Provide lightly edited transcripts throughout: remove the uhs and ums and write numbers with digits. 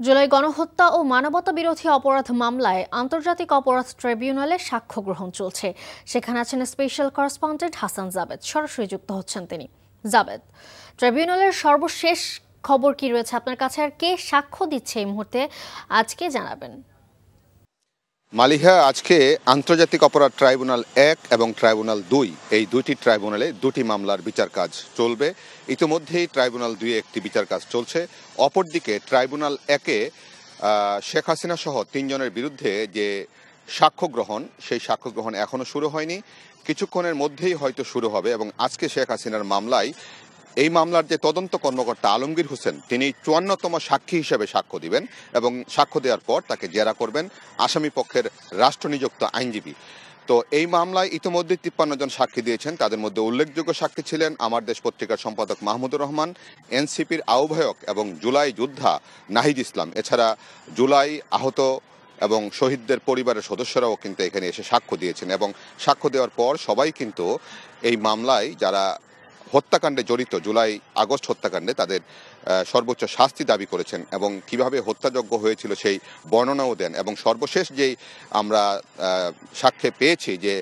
জুলাই গণহত্যা ও মানবতা বিরোধী অপরাধ মামলায় আন্তর্জাতিক অপরাধ ট্রাইব্যুনালে সাক্ষ্য গ্রহণ চলছে। সেখানে আছেন স্পেশাল করেসপন্ডেন্ট হাসান জাবেদ, সরাসরি যুক্ত হচ্ছেন তিনি। জাবেদ, ট্রাইব্যুনালের সর্বশেষ খবর কি রয়েছে আপনার কাছে, আর কে সাক্ষ্য দিচ্ছে এই মুহূর্তে আজকে জানাবেন। মালিহা, আজকে আন্তর্জাতিক অপরাধ ট্রাইব্যুনাল 1 এবং ট্রাইব্যুনাল 2 এই দুটি ট্রাইব্যুনালে দুটি মামলার বিচার কাজ চলবে। ইতিমধ্যেই ট্রাইব্যুনাল 2 একটি বিচার কাজ চলছে। অপরদিকে ট্রাইব্যুনাল 1-এ শেখ হাসিনা সহ 3 জনের বিরুদ্ধে যে সাক্ষ্য গ্রহণ, সেই সাক্ষ্য গ্রহণ এখনও শুরু হয়নি, কিছুক্ষণের মধ্যেই হয়তো শুরু হবে। এবং আজকে শেখ হাসিনার মামলায় এই মামলার যে তদন্ত কর্মকর্তা আলমগীর হোসেন, তিনি 54তম সাক্ষী হিসেবে সাক্ষ্য দিবেন এবং সাক্ষ্য দেওয়ার পর তাকে জেরা করবেন আসামি পক্ষের রাষ্ট্রনিযুক্ত আইনজীবী। তো এই মামলায় ইতিমধ্যে 53 জন সাক্ষী দিয়েছেন। তাদের মধ্যে উল্লেখযোগ্য সাক্ষী ছিলেন আমার দেশ পত্রিকার সম্পাদক মাহমুদুর রহমান, এনসিপির আহ্বায়ক এবং জুলাই যোদ্ধা নাহিদ ইসলাম, এছাড়া জুলাই আহত এবং শহীদদের পরিবারের সদস্যরাও কিন্তু এখানে এসে সাক্ষ্য দিয়েছেন। এবং সাক্ষ্য দেওয়ার পর সবাই কিন্তু এই মামলায় যারা হত্যাকাণ্ডে জড়িত, জুলাই আগস্ট হত্যাকাণ্ডে, তাদের সর্বোচ্চ শাস্তি দাবি করেছেন এবং কিভাবে হত্যাযজ্ঞ হয়েছিল সেই বর্ণনাও দেন। এবং সর্বশেষ যেই আমরা সাক্ষ্যে পেয়েছি যে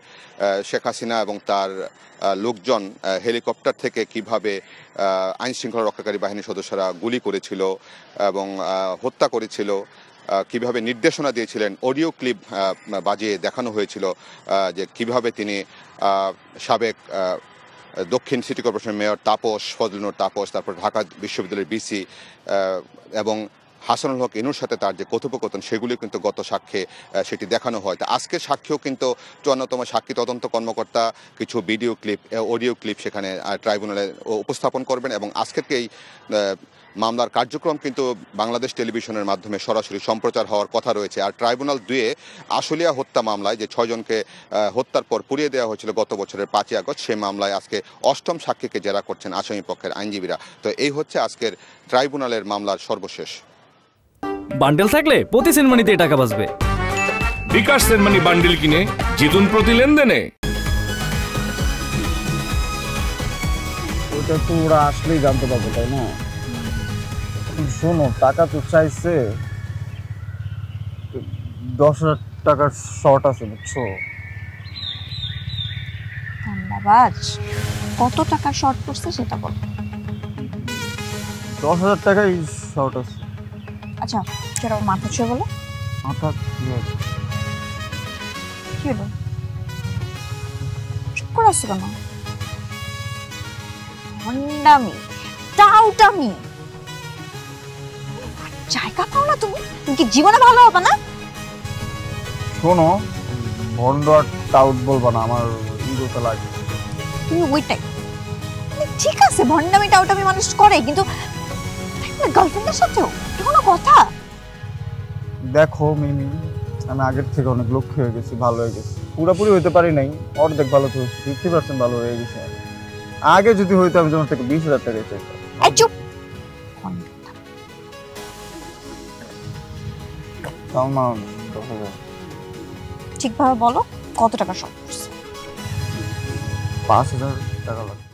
শেখ হাসিনা এবং তার লোকজন হেলিকপ্টার থেকে কিভাবে আইনশৃঙ্খলা রক্ষাকারী বাহিনীর সদস্যরা গুলি করেছিল এবং হত্যা করেছিল, কিভাবে নির্দেশনা দিয়েছিলেন, অডিও ক্লিপ বাজিয়ে দেখানো হয়েছিল যে কিভাবে তিনি সাবেক দক্ষিণ সিটি কর্পোরেশনের মেয়র তাপস, ফজলুনুর তাপস, তারপর ঢাকা বিশ্ববিদ্যালয়ের বিসি এবং হাসানুল হক ইনুর সাথে তার যে কথোপকথন, সেগুলি কিন্তু গত সাক্ষ্যে সেটি দেখানো হয়। তো আজকের সাক্ষ্যেও কিন্তু 54তম সাক্ষী তদন্ত কর্মকর্তা কিছু ভিডিও ক্লিপ, অডিও ক্লিপ সেখানে ট্রাইব্যুনালে উপস্থাপন করবেন। এবং আজকের এই মামলার কার্যক্রম কিন্তু বাংলাদেশ টেলিভিশনের মাধ্যমে সরাসরি সম্প্রচার হওয়ার কথা রয়েছে। আর ট্রাইব্যুনাল 2-এ আশুলিয়া হত্যা মামলায় যে 6 জনকে হত্যার পর পুড়িয়ে দেওয়া হয়েছিল গত বছরের 5ই আগস্ট, সেই মামলায় আজকে 8ম সাক্ষীকে জেরা করছেন আসামি পক্ষের আইনজীবীরা। তো এই হচ্ছে আজকের ট্রাইব্যুনালের মামলার সর্বশেষ। বান্ডেল থাকলে প্রতি সেনমানিতে টাকা বাঁচবে। বিকাশ সেনমানি বান্ডেল কিনে জিতুন প্রতি লেনদেনে। ওটা তো ওরা আসলেই জানতে পারবে, তাই না? শোনো, টাকা তো চাইছে, 10,000 টাকার শর্ট আছে, বুঝছো? ধন্যবাদ। কত টাকা শর্ট পড়ছে সেটা বল। 10,000 টাকাই শর্ট আছে। আচ্ছা, সেটা মাথা ছুঁয়ে বলো। মাথা কি হলো? চুপ করে আসছো কেন? ভণ্ডামি, টাউটামি, জায়গা পাও না তুমি? তুমি কি জীবনে ভালো হবে না? শোনো, ভন্ড আর টাউট বলবা না, আমার ইগোতে লাগে। তুমি ওইটাই। ঠিক আছে, ভণ্ডামি টাউটামি মানুষ করে, কিন্তু গার্লফ্রেন্ডের সাথেও কোনো কথা? দেখো মিমি, আমি আগের থেকে অনেক লক্ষ্য হয়ে গেছি, ভালো হয়ে গেছি। পুরোপুরি হইতে পারি নাই, অর্ধেক ভালো হয়েছে, 50% ভালো হয়ে গেছে। আগে যদি হইতো আমি তোমার থেকে 20,000 টাকা চাইতাম। চুপ। ঠিকভাবে বলো, কত টাকা শর্ট পড়ছে? 5,000 টাকা লাগবে।